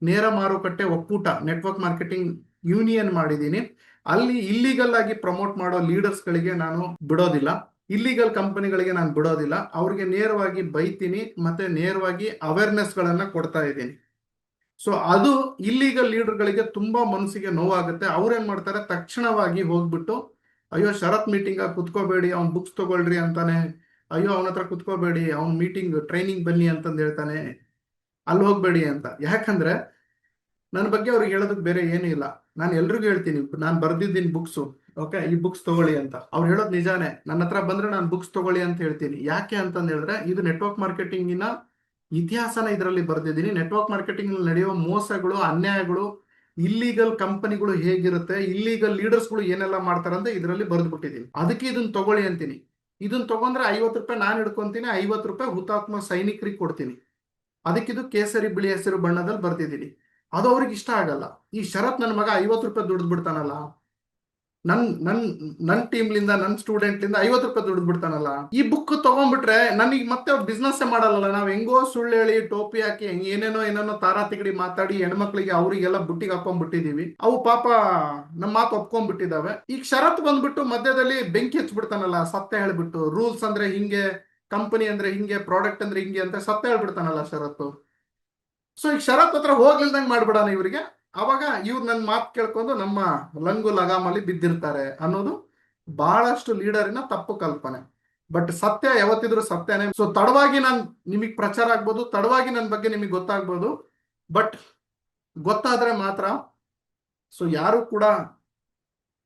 ನೇರ ಮಾರುಕಟ್ಟೆ ಒಕ್ಕೂಟ ನೆಟ್ವರ್ಕ್ ಮಾರ್ಕೆಟಿಂಗ್ ಯೂನಿಯನ್ ಮಾಡಿದ್ದೀನಿ. ಅಲ್ಲಿ ಇಲ್ಲಿಗಲ್ ಆಗಿ ಪ್ರಮೋಟ್ ಮಾಡೋ ಲೀಡರ್ಸ್ಗಳಿಗೆ ನಾನು ಬಿಡೋದಿಲ್ಲ, ಇಲ್ಲಿಗಲ್ ಕಂಪನಿಗಳಿಗೆ ನಾನು ಬಿಡೋದಿಲ್ಲ. ಅವ್ರಿಗೆ ನೇರವಾಗಿ ಬೈತೀನಿ ಮತ್ತೆ ನೇರವಾಗಿ ಅವೇರ್ನೆಸ್ಗಳನ್ನ ಕೊಡ್ತಾ ಇದ್ದೀನಿ. ಸೊ ಅದು ಇಲ್ಲಿಗಲ್ ಲೀಡರ್ಗಳಿಗೆ ತುಂಬಾ ಮನಸ್ಸಿಗೆ ನೋವಾಗುತ್ತೆ. ಅವ್ರೇನ್ ಮಾಡ್ತಾರೆ, ತಕ್ಷಣವಾಗಿ ಹೋಗ್ಬಿಟ್ಟು ಅಯ್ಯೋ ಶರತ್ ಮೀಟಿಂಗ್ ಕುತ್ಕೋಬೇಡಿ, ಅವ್ನ್ ಬುಕ್ಸ್ ತಗೊಳ್ರಿ ಅಂತಾನೆ, ಅಯ್ಯೋ ಅವನ ಹತ್ರ ಕುತ್ಕೋಬೇಡಿ, ಅವ್ನ್ ಮೀಟಿಂಗ್ ಟ್ರೈನಿಂಗ್ ಬನ್ನಿ ಅಂತಂದು ಹೇಳ್ತಾನೆ, ಅಲ್ಲಿ ಹೋಗ್ಬೇಡಿ ಅಂತ. ಯಾಕಂದ್ರೆ ನನ್ನ ಬಗ್ಗೆ ಅವ್ರಿಗೆ ಹೇಳೋದಕ್ಕೆ ಬೇರೆ ಏನೂ ಇಲ್ಲ. ನಾನು ಎಲ್ರಿಗೂ ಹೇಳ್ತೀನಿ, ನಾನು ಬರ್ದಿದ್ದೀನಿ ಬುಕ್ಸು, ಓಕೆ ಈ ಬುಕ್ಸ್ ತಗೊಳ್ಳಿ ಅಂತ. ಅವ್ರು ಹೇಳೋದು ನಿಜಾನೇ, ನನ್ನ ಹತ್ರ ಬಂದ್ರೆ ನಾನು ಬುಕ್ಸ್ ತಗೊಳ್ಳಿ ಅಂತ ಹೇಳ್ತೀನಿ. ಯಾಕೆ ಅಂತಂದು ಹೇಳಿದ್ರೆ ಇದು ನೆಟ್ವರ್ಕ್ ಮಾರ್ಕೆಟಿಂಗಿನ ಇತಿಹಾಸನ ಇದರಲ್ಲಿ ಬರ್ದಿದ್ದೀನಿ. ನೆಟ್ವರ್ಕ್ ಮಾರ್ಕೆಟಿಂಗ್ ನಡೆಯುವ ಮೋಸಗಳು, ಅನ್ಯಾಯಗಳು, ಇಲ್ಲಿಗಲ್ ಕಂಪನಿಗಳು ಹೇಗಿರುತ್ತೆ, ಇಲ್ಲಿಗಲ್ ಲೀಡರ್ಸ್ಗಳು ಏನೆಲ್ಲ ಮಾಡ್ತಾರೆ ಅಂತ ಇದರಲ್ಲಿ ಬರೆದ್ಬಿಟ್ಟಿದ್ದೀನಿ. ಅದಕ್ಕೆ ಇದನ್ನ ತಗೊಳ್ಳಿ ಅಂತೀನಿ. ಇದನ್ನ ತಗೊಂಡ್ರೆ 50 ರೂಪಾಯಿ ನಾನು ಹಿಡ್ಕೊಂತೀನಿ, 50 ರೂಪಾಯಿ ಹುತಾತ್ಮ ಸೈನಿಕರಿಗೆ ಕೊಡ್ತೀನಿ. ಅದಕ್ಕಿದು ಕೇಸರಿ ಬಿಳಿ ಹಸಿರು ಬಣ್ಣದಲ್ಲಿ ಬರ್ತಿದ್ದೀನಿ. ಅದು ಅವ್ರಿಗೆ ಇಷ್ಟ ಆಗಲ್ಲ. ಈ ಶರತ್ ನನ್ನ ಮಗ 50 ರೂಪಾಯಿ ದುಡ್ದು ಬಿಡ್ತಾನಲ್ಲ, ನನ್ ಟೀಮ್ಲಿಂದ ನನ್ನ ಸ್ಟೂಡೆಂಟ್ಲಿಂದ 50 ರೂಪಾಯಿ ದುಡ್ದು ಬಿಡ್ತಾನಲ್ಲ, ಈ ಬುಕ್ ತಗೊಂಡ್ಬಿಟ್ರೆ ನನಗೆ ಮತ್ತೆ ಅವ್ರು ಬಿಸ್ನೆಸ್ ಮಾಡಲ್ಲ. ನಾವ್ ಹೆಂಗೋ ಸುಳ್ಳು ಹೇಳಿ ಟೋಪಿ ಹಾಕಿ ಏನೇನೋ ತಾರಾ ತಿಗಡಿ ಮಾತಾಡಿ ಹೆಣ್ಮಕ್ಳಿಗೆ ಅವರಿಗೆಲ್ಲ ಬುಟ್ಟಿಗೆ ಹಾಕೊಂಡ್ಬಿಟ್ಟಿದೀವಿ. ಅವು ಪಾಪ ನಮ್ಮ ಮಾತು ಒಪ್ಕೊಂಡ್ಬಿಟ್ಟಿದಾವೆ. ಈಗ ಶರತ್ ಬಂದ್ಬಿಟ್ಟು ಮಧ್ಯದಲ್ಲಿ ಬೆಂಕಿ ಹಚ್ಬಿಡ್ತಾನಲ್ಲ, ಸತ್ಯ ಹೇಳ್ಬಿಟ್ಟು, ರೂಲ್ಸ್ ಅಂದ್ರೆ ಹಿಂಗೆ, ಕಂಪನಿ ಅಂದ್ರೆ ಹಿಂಗೆ, ಪ್ರಾಡಕ್ಟ್ ಅಂದ್ರೆ ಹಿಂಗೆ ಅಂತ ಸತ್ಯ ಹೇಳ್ಬಿಡ್ತಾನಲ್ಲ ಶರತ್. ಸೊ ಈಗ ಶರತ್ ಹತ್ರ ಹೋಗ್ಲಿಲ್ದಂಗೆ ಮಾಡ್ಬಿಡೋಣ ಇವರಿಗೆ. ಅವಾಗ ಇವ್ರು ನನ್ನ ಮಾತು ಕೇಳ್ಕೊಂಡು ನಮ್ಮ ಲಂಗು ಲಗಾಮಲ್ಲಿ ಬಿದ್ದಿರ್ತಾರೆ ಅನ್ನೋದು ಬಹಳಷ್ಟು ಲೀಡರಿನ ತಪ್ಪು ಕಲ್ಪನೆ. ಬಟ್ ಸತ್ಯ ಯಾವತ್ತಿದ್ರು ಸತ್ಯನೇ. ಸೊ ತಡವಾಗಿ ನಾನು ನಿಮಗೆ ಪ್ರಚಾರ ಆಗ್ಬೋದು, ತಡವಾಗಿ ನನ್ನ ಬಗ್ಗೆ ನಿಮಗೆ ಗೊತ್ತಾಗ್ಬೋದು, ಬಟ್ ಗೊತ್ತಾದ್ರೆ ಮಾತ್ರ. ಸೊ ಯಾರು ಕೂಡ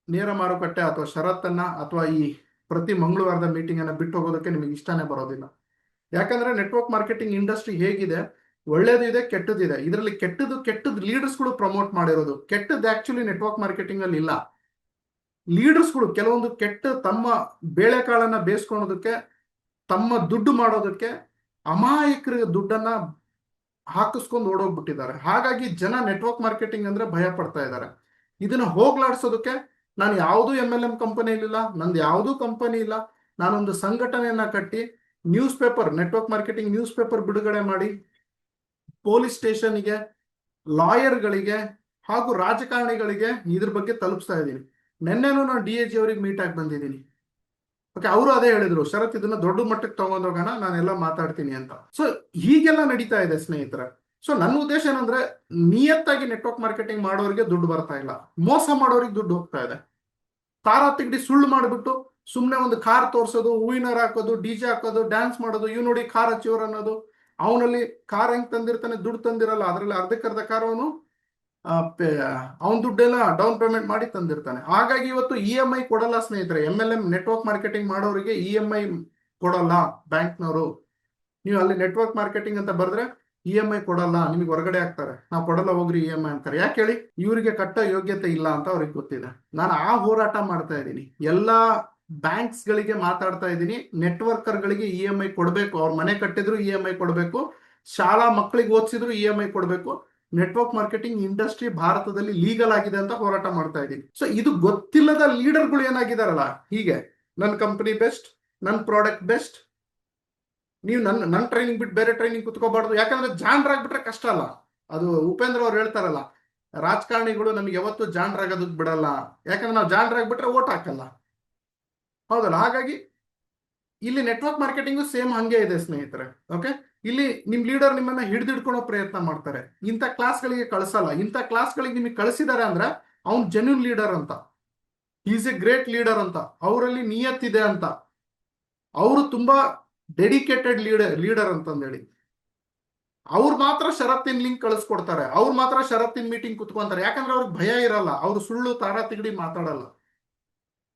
ನೇರ ಮಾರುಕಟ್ಟೆ ಅಥವಾ ಷರತ್ತನ್ನ ಅಥವಾ ಈ ಪ್ರತಿ ಮಂಗಳವಾರದ ಮೀಟಿಂಗ್ ಅನ್ನ ಬಿಟ್ಟು ಹೋಗೋದಕ್ಕೆ ನಿಮಗೆ ಇಷ್ಟನೇ ಬರೋದಿಲ್ಲ. ಯಾಕಂದ್ರೆ ನೆಟ್ವರ್ಕ್ ಮಾರ್ಕೆಟಿಂಗ್ ಇಂಡಸ್ಟ್ರಿ ಹೇಗಿದೆ, ಒಳ್ಳೇದು ಇದೆ, ಕೆಟ್ಟದಿದೆ. ಇದರಲ್ಲಿ ಕೆಟ್ಟದ್ದು ಲೀಡರ್ಸ್ಗಳು ಪ್ರಮೋಟ್ ಮಾಡಿರೋದು. ಕೆಟ್ಟದ್ದು ಆಕ್ಚುಲಿ ನೆಟ್ವರ್ಕ್ ಮಾರ್ಕೆಟಿಂಗ್ ಅಲ್ಲಿ ಇಲ್ಲ. ಲೀಡರ್ಸ್ಗಳು ಕೆಲವೊಂದು ಕೆಟ್ಟ ತಮ್ಮ ಬೇಳೆಕಾಳನ್ನ ಬೇಯಿಸ್ಕೊಳೋದಕ್ಕೆ, ತಮ್ಮ ದುಡ್ಡು ಮಾಡೋದಕ್ಕೆ ಅಮಾಯಕರ ದುಡ್ಡನ್ನ ಹಾಕಿಸ್ಕೊಂಡು ಓಡೋಗ್ಬಿಟ್ಟಿದ್ದಾರೆ. ಹಾಗಾಗಿ ಜನ ನೆಟ್ವರ್ಕ್ ಮಾರ್ಕೆಟಿಂಗ್ ಅಂದ್ರೆ ಭಯ ಪಡ್ತಾ ಇದ್ದಾರೆ. ಇದನ್ನ ಹೋಗ್ಲಾಡ್ಸೋದಕ್ಕೆ ನಾನು ಯಾವುದೂ MLM ಕಂಪನಿಯಲ್ಲಿ ಇಲ್ಲ, ನಂದು ಯಾವುದೂ ಕಂಪನಿ ಇಲ್ಲ. ನಾನೊಂದು ಸಂಘಟನೆಯನ್ನ ಕಟ್ಟಿ news paper, network marketing news paper ಬಿಡುಗಡೆ ಮಾಡಿ ಪೊಲೀಸ್ ಸ್ಟೇಷನ್ಗೆ, ಲಾಯರ್ಗಳಿಗೆ ಹಾಗೂ ರಾಜಕಾರಣಿಗಳಿಗೆ ಇದ್ರ ಬಗ್ಗೆ ತಲುಪಿಸ್ತಾ ಇದ್ದೀನಿ. ನಿನ್ನೆನೂ ನಾನು DAG ಅವರಿಗೆ ಮೀಟ್ ಆಗಿ ಬಂದಿದ್ದೀನಿ. ಓಕೆ, ಅವರು ಅದೇ ಹೇಳಿದ್ರು, ಶರತ್ ಇದನ್ನ ದೊಡ್ಡ ಮಟ್ಟಕ್ಕೆ ತಗೊಂಡೋಗೋಣ, ನಾನೆಲ್ಲ ಮಾತಾಡ್ತೀನಿ ಅಂತ. ಸೊ ಹೀಗೆಲ್ಲ ನಡೀತಾ ಇದೆ ಸ್ನೇಹಿತರೆ. ಸೊ ನನ್ನ ಉದ್ದೇಶ ಏನಂದ್ರೆ, ನಿಯತ್ತಾಗಿ ನೆಟ್ವರ್ಕ್ ಮಾರ್ಕೆಟಿಂಗ್ ಮಾಡೋರಿಗೆ ದುಡ್ಡು ಬರ್ತಾ ಇಲ್ಲ, ಮೋಸ ಮಾಡೋರಿಗೆ ದುಡ್ಡು ಹೋಗ್ತಾ ಇದೆ. ತಾರಾ ತಿಗಡಿ ಸುಳ್ಳು ಮಾಡಿಬಿಟ್ಟು ಸುಮ್ಮನೆ ಒಂದು ಕಾರ್ ತೋರ್ಸೋದು, ಹೂವಿನರ್ ಹಾಕೋದು, DJ ಹಾಕೋದು, ಡ್ಯಾನ್ಸ್ ಮಾಡೋದು, ಇವ್ ನೋಡಿ ಕಾರ್ ಹಚ್ಚಿವ್ರ ಅನ್ನೋದು. ಅವನಲ್ಲಿ ಕಾರ್ ಹೆಂಗ್ ತಂದಿರ್ತಾನೆ, ದುಡ್ಡು ತಂದಿರಲ್ಲ, ಅದರಲ್ಲಿ ಅರ್ಧಕ್ಕರ್ಧ ಕಾರ್ ಅವನು ಅವನ ದುಡ್ಡೆಲ್ಲ ಡೌನ್ ಪೇಮೆಂಟ್ ಮಾಡಿ ತಂದಿರ್ತಾನೆ. ಹಾಗಾಗಿ ಇವತ್ತು EMI ಕೊಡಲ್ಲ ಸ್ನೇಹಿತರೆ. MLM ನೆಟ್ವರ್ಕ್ ಮಾರ್ಕೆಟಿಂಗ್ ಮಾಡೋರಿಗೆ EMI ಕೊಡಲ್ಲ ಬ್ಯಾಂಕ್ನವರು. ನೀವು ಅಲ್ಲಿ ನೆಟ್ವರ್ಕ್ ಮಾರ್ಕೆಟಿಂಗ್ ಅಂತ ಬರೆದ್ರೆ EMI ಕೊಡಲ್ಲ, ನಿಮಗೆ ಹೊರಗಡೆ ಹಾಕ್ತಾರೆ. ನಾವು ಕೊಡಲ್ಲ ಹೋಗ್ರಿ EMI ಅಂತಾರೆ. ಯಾಕೆ ಹೇಳಿ? ಇವರಿಗೆ ಕಟ್ಟೋ ಯೋಗ್ಯತೆ ಇಲ್ಲ ಅಂತ ಅವ್ರಿಗೆ ಗೊತ್ತಿದೆ. ನಾನು ಆ ಹೋರಾಟ ಮಾಡ್ತಾ ಇದ್ದೀನಿ. ಎಲ್ಲಾ ಬ್ಯಾಂಕ್ಸ್ ಗಳಿಗೆ ಮಾತಾಡ್ತಾ ಇದ್ದೀನಿ, ನೆಟ್ವರ್ಕರ್ ಗಳಿಗೆ EMI ಕೊಡಬೇಕು. ಅವ್ರ ಮನೆ ಕಟ್ಟಿದ್ರು EMI ಕೊಡಬೇಕು, ಶಾಲಾ ಮಕ್ಕಳಿಗೆ ಓದಿಸಿದ್ರು EMI ಕೊಡಬೇಕು. ನೆಟ್ವರ್ಕ್ ಮಾರ್ಕೆಟಿಂಗ್ ಇಂಡಸ್ಟ್ರಿ ಭಾರತದಲ್ಲಿ ಲೀಗಲ್ ಆಗಿದೆ ಅಂತ ಹೋರಾಟ ಮಾಡ್ತಾ ಇದ್ದೀನಿ. ಸೊ ಇದು ಗೊತ್ತಿಲ್ಲದ ಲೀಡರ್ಗಳು ಏನಾಗಿದಾರಲ್ಲ, ಹೀಗೆ ನನ್ನ ಕಂಪನಿ ಬೆಸ್ಟ್, ನನ್ನ ಪ್ರಾಡಕ್ಟ್ ಬೆಸ್ಟ್, ನೀವು ನನ್ನ ಟ್ರೈನಿಂಗ್ ಬಿಟ್ಟು ಬೇರೆ ಟ್ರೈನಿಂಗ್ ಕುತ್ಕೋಬಾರ್ದು. ಯಾಕಂದ್ರೆ ಜಾಣರಾಗ್ಬಿಟ್ರೆ ಕಷ್ಟ ಅಲ್ಲ. ಅದು ಉಪೇಂದ್ರ ಅವ್ರು ಹೇಳ್ತಾರಲ್ಲ, ರಾಜಕಾರಣಿಗಳು ನಮಗೆ ಯಾವತ್ತೂ ಜಾಣರಾಗೋದಕ್ಕೆ ಬಿಡಲ್ಲ, ಯಾಕಂದ್ರೆ ನಾವು ಜಾಣರಾಗ್ಬಿಟ್ರೆ ಓಟ್ ಹಾಕಲ್ಲ, ಹೌದಲ್ಲ. ಹಾಗಾಗಿ ಇಲ್ಲಿ ನೆಟ್ವರ್ಕ್ ಮಾರ್ಕೆಟಿಂಗು ಸೇಮ್ ಹಂಗೆ ಇದೆ ಸ್ನೇಹಿತರೆ. ಓಕೆ, ಇಲ್ಲಿ ನಿಮ್ ಲೀಡರ್ ನಿಮ್ಮನ್ನ ಹಿಡಿದಿಡ್ಕೊಳ್ಳೋ ಪ್ರಯತ್ನ ಮಾಡ್ತಾರೆ, ಇಂಥ ಕ್ಲಾಸ್ಗಳಿಗೆ ಕಳಿಸಲ್ಲ. ಇಂಥ ಕ್ಲಾಸ್ಗಳಿಗೆ ನಿಮಗೆ ಕಳಿಸಿದ್ದಾರೆ ಅಂದ್ರೆ ಅವ್ನು ಜೆನ್ಯೂನ್ ಲೀಡರ್ ಅಂತ, ಈಸ್ ಎ ಗ್ರೇಟ್ ಲೀಡರ್ ಅಂತ, ಅವರಲ್ಲಿ ನಿಯತ್ತಿದೆ ಅಂತ, ಅವರು ತುಂಬಾ ಡೆಡಿಕೇಟೆಡ್ ಲೀಡರ್ ಅಂತಂದೇಳಿ ಅವ್ರು ಮಾತ್ರ ಷರತ್ತಿನ ಲಿಂಕ್ ಕಳಿಸ್ಕೊಡ್ತಾರೆ, ಅವ್ರು ಮಾತ್ರ ಷರತ್ತಿನ ಮೀಟಿಂಗ್ ಕುತ್ಕೊಂತಾರೆ. ಯಾಕಂದ್ರೆ ಅವ್ರಿಗೆ ಭಯ ಇರಲ್ಲ, ಅವ್ರು ಸುಳ್ಳು ತಾರಾ ತಿಗಡಿ ಮಾತಾಡಲ್ಲ.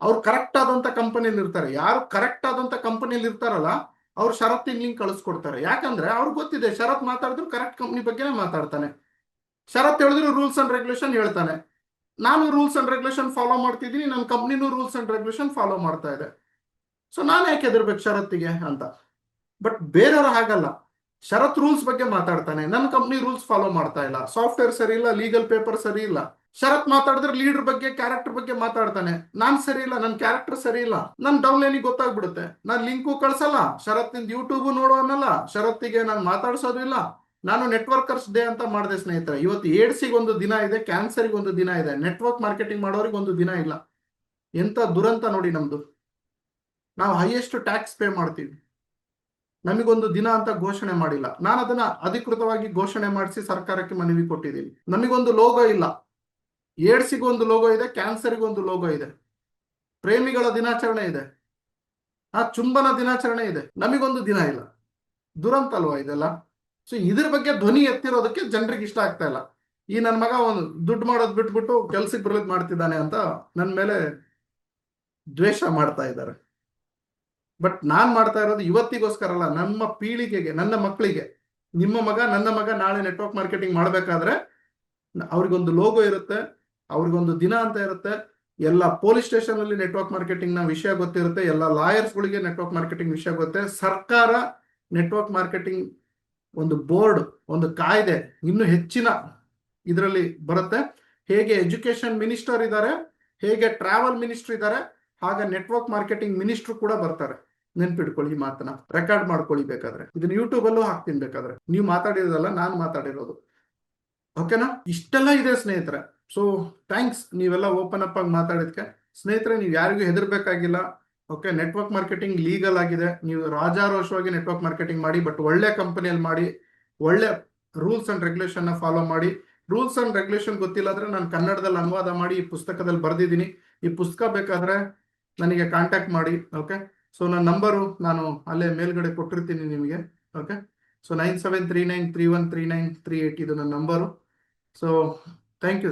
ಅವ್ರು ಕರೆಕ್ಟ್ ಆದಂತ ಕಂಪನಿಯಲ್ಲಿ ಇರ್ತಾರೆ. ಯಾರು ಕರೆಕ್ಟ್ ಆದಂತ ಕಂಪನಿಯಲ್ಲಿ ಇರ್ತಾರಲ್ಲ, ಅವ್ರು ಷರತ್ತಿನ ಲಿಂಕ್ ಕಳಿಸ್ಕೊಡ್ತಾರೆ. ಯಾಕಂದ್ರೆ ಅವ್ರಿಗೆ ಗೊತ್ತಿದೆ, ಶರತ್ ಮಾತಾಡಿದ್ರು ಕರೆಕ್ಟ್ ಕಂಪ್ನಿ ಬಗ್ಗೆನೇ ಮಾತಾಡ್ತಾನೆ, ಶರತ್ ಹೇಳಿದ್ರು ರೂಲ್ಸ್ ಅಂಡ್ ರೆಗ್ಯುಲೇಷನ್ ಹೇಳ್ತಾನೆ. ನಾನು ರೂಲ್ಸ್ ಅಂಡ್ ರೆಗ್ಯುಲೇಷನ್ ಫಾಲೋ ಮಾಡ್ತಿದ್ದೀನಿ, ನನ್ನ ಕಂಪ್ನಿನೂ ರೂಲ್ಸ್ ಅಂಡ್ ರೆಗ್ಯುಲೇಷನ್ ಫಾಲೋ ಮಾಡ್ತಾ ಇದೆ. ಸೊ ನಾನು ಯಾಕೆ ಹೆದರ್ಬೇಕು ಶರತ್ತಿಗೆ ಅಂತ. ಬಟ್ ಬೇರೆಯವರು ಹಾಗಲ್ಲ, ಶರತ್ ರೂಲ್ಸ್ ಬಗ್ಗೆ ಮಾತಾಡ್ತಾನೆ, ನನ್ನ ಕಂಪ್ನಿ ರೂಲ್ಸ್ ಫಾಲೋ ಮಾಡ್ತಾ ಇಲ್ಲ, ಸಾಫ್ಟ್ವೇರ್ ಸರಿ ಇಲ್ಲ, ಲೀಗಲ್ ಪೇಪರ್ ಸರಿ ಇಲ್ಲ. ಶರತ್ ಮಾತಾಡಿದ್ರೆ ಲೀಡರ್ ಬಗ್ಗೆ, ಕ್ಯಾರೆಕ್ಟರ್ ಬಗ್ಗೆ ಮಾತಾಡ್ತಾನೆ, ನಾನ್ ಸರಿ ಇಲ್ಲ, ನನ್ನ ಕ್ಯಾರೆಕ್ಟರ್ ಸರಿ ಇಲ್ಲ, ನನ್ ಡೌನ್ಲೈನಿಗೆ ಗೊತ್ತಾಗ್ಬಿಡುತ್ತೆ. ನಾನು ಲಿಂಕು ಕಳ್ಸಲ್ಲ, ಶರತ್ತಿಂದ ಯೂಟ್ಯೂಬ್ ನೋಡೋನಲ್ಲ, ಶರತ್ತಿಗೆ ನಾನು ಮಾತಾಡ್ಸೋದು ಇಲ್ಲ, ನಾನು ನೆಟ್ವರ್ಕರ್ಸ್ ಡೇ ಅಂತ ಮಾಡಿದೆ ಸ್ನೇಹಿತರೆ. ಇವತ್ತು ಏಡ್ಸಿಗೆ ಒಂದು ದಿನ ಇದೆ, ಕ್ಯಾನ್ಸರ್ಗೆ ಒಂದು ದಿನ ಇದೆ, ನೆಟ್ವರ್ಕ್ ಮಾರ್ಕೆಟಿಂಗ್ ಮಾಡೋರಿಗೆ ಒಂದು ದಿನ ಇಲ್ಲ. ಎಂತ ದುರಂತ ನೋಡಿ ನಮ್ದು. ನಾವು ಹೈಯೆಸ್ಟ್ ಟ್ಯಾಕ್ಸ್ ಪೇ ಮಾಡ್ತೀವಿ, ನಮಗೊಂದು ದಿನ ಅಂತ ಘೋಷಣೆ ಮಾಡಿಲ್ಲ. ನಾನು ಅದನ್ನ ಅಧಿಕೃತವಾಗಿ ಘೋಷಣೆ ಮಾಡಿಸಿ ಸರ್ಕಾರಕ್ಕೆ ಮನವಿ ಕೊಟ್ಟಿದ್ದೀನಿ. ನಮಗೊಂದು ಲೋಗೋ ಇಲ್ಲ. ಏಡ್ಸಿಗೆ ಒಂದು ಲೋಗೋ ಇದೆ, ಕ್ಯಾನ್ಸರ್ಗೆ ಒಂದು ಲೋಗೋ ಇದೆ, ಪ್ರೇಮಿಗಳ ದಿನಾಚರಣೆ ಇದೆ, ಚುಂಬನ ದಿನಾಚರಣೆ ಇದೆ, ನಮಗೊಂದು ದಿನ ಇಲ್ಲ. ದುರಂತ ಅಲ್ವಾ ಇದೆಲ್ಲ? ಸೊ ಇದ್ರ ಬಗ್ಗೆ ಧ್ವನಿ ಎತ್ತಿರೋದಕ್ಕೆ ಜನರಿಗೆ ಇಷ್ಟ ಆಗ್ತಾ ಇಲ್ಲ. ಈ ನನ್ನ ಮಗ ಒಂದು ದುಡ್ಡು ಮಾಡೋದು ಬಿಟ್ಬಿಟ್ಟು ಕೆಲ್ಸಕ್ಕೆ ಬರೋದು ಮಾಡ್ತಿದ್ದಾನೆ ಅಂತ ನನ್ನ ಮೇಲೆ ದ್ವೇಷ ಮಾಡ್ತಾ ಇದ್ದಾರೆ. ಬಟ್ ನಾನ್ ಮಾಡ್ತಾ ಇರೋದು ಇವತ್ತಿಗೋಸ್ಕರ ಅಲ್ಲ, ನಮ್ಮ ಪೀಳಿಗೆಗೆ, ನನ್ನ ಮಕ್ಕಳಿಗೆ. ನಿಮ್ಮ ಮಗ, ನನ್ನ ಮಗ ನಾಳೆ ನೆಟ್ವರ್ಕ್ ಮಾರ್ಕೆಟಿಂಗ್ ಮಾಡ್ಬೇಕಾದ್ರೆ ಅವ್ರಿಗೊಂದು ಲೋಗೋ ಇರುತ್ತೆ, ಅವ್ರಿಗೊಂದು ದಿನ ಅಂತ ಇರುತ್ತೆ. ಎಲ್ಲ ಪೊಲೀಸ್ ಸ್ಟೇಷನ್ ಅಲ್ಲಿ ನೆಟ್ವರ್ಕ್ ಮಾರ್ಕೆಟಿಂಗ್ ನ ವಿಷಯ ಗೊತ್ತಿರುತ್ತೆ, ಎಲ್ಲ ಲಾಯರ್ಸ್ಗಳಿಗೆ ನೆಟ್ವರ್ಕ್ ಮಾರ್ಕೆಟಿಂಗ್ ವಿಷಯ ಗೊತ್ತೆ. ಸರ್ಕಾರ ನೆಟ್ವರ್ಕ್ ಮಾರ್ಕೆಟಿಂಗ್ ಒಂದು ಬೋರ್ಡ್, ಒಂದು ಕಾಯ್ದೆ ಇನ್ನು ಹೆಚ್ಚಿನ ಇದರಲ್ಲಿ ಬರುತ್ತೆ. ಹೇಗೆ ಎಜುಕೇಶನ್ ಮಿನಿಸ್ಟರ್ ಇದ್ದಾರೆ, ಹೇಗೆ ಟ್ರಾವೆಲ್ ಮಿನಿಸ್ಟರ್ ಇದ್ದಾರೆ, ಹಾಗೆ ನೆಟ್ವರ್ಕ್ ಮಾರ್ಕೆಟಿಂಗ್ ಮಿನಿಸ್ಟರ್ ಕೂಡ ಬರ್ತಾರೆ. ನೆನ್ಪಿಡ್ಕೊಳ್ಳಿ, ಮಾತನ್ನ ರೆಕಾರ್ಡ್ ಮಾಡ್ಕೊಳ್ಳಿ. ಬೇಕಾದ್ರೆ ಇದನ್ನ ಯೂಟ್ಯೂಬ್ ಅಲ್ಲೂ ಹಾಕ್ತೀನಿ, ಬೇಕಾದ್ರೆ. ನೀವು ಮಾತಾಡಿರೋದಲ್ಲ, ನಾನು ಮಾತಾಡಿರೋದು. ಓಕೆನಾ? ಇಷ್ಟೆಲ್ಲ ಇದೆ ಸ್ನೇಹಿತರೆ. ಸೊ ಥ್ಯಾಂಕ್ಸ್, ನೀವೆಲ್ಲ ಓಪನ್ ಅಪ್ ಆಗಿ ಮಾತಾಡಿದ್ಕೆ. ಸ್ನೇಹಿತರೆ, ನೀವು ಯಾರಿಗೂ ಹೆದರ್ಬೇಕಾಗಿಲ್ಲ. ಓಕೆ, ನೆಟ್ವರ್ಕ್ ಮಾರ್ಕೆಟಿಂಗ್ ಲೀಗಲ್ ಆಗಿದೆ. ನೀವು ರಾಜಾರೋಷವಾಗಿ ನೆಟ್ವರ್ಕ್ ಮಾರ್ಕೆಟಿಂಗ್ ಮಾಡಿ, ಬಟ್ ಒಳ್ಳೆ ಕಂಪನಿಯಲ್ಲಿ ಮಾಡಿ, ಒಳ್ಳೆ ರೂಲ್ಸ್ ಅಂಡ್ ರೆಗ್ಯುಲೇಷನ್ ನ ಫಾಲೋ ಮಾಡಿ. ರೂಲ್ಸ್ ಅಂಡ್ ರೆಗ್ಯುಲೇಷನ್ ಗೊತ್ತಿಲ್ಲ ಅಂದ್ರೆ ನಾನು ಕನ್ನಡದಲ್ಲಿ ಅನುವಾದ ಮಾಡಿ ಈ ಪುಸ್ತಕದಲ್ಲಿ ಬರೆದಿದ್ದೀನಿ. ಈ ಪುಸ್ತಕ ಬೇಕಾದ್ರೆ ನನಗೆ ಕಾಂಟ್ಯಾಕ್ಟ್ ಮಾಡಿ. ಓಕೆ, ಸೊ ನನ್ನ ನಂಬರು ನಾನು ಅಲ್ಲೇ ಮೇಲ್ಗಡೆ ಕೊಟ್ಟಿರ್ತೀನಿ ನಿಮಗೆ. ಓಕೆ, ಸೊ 9739313938 ಇದು ನನ್ನ ನಂಬರು. So thank you.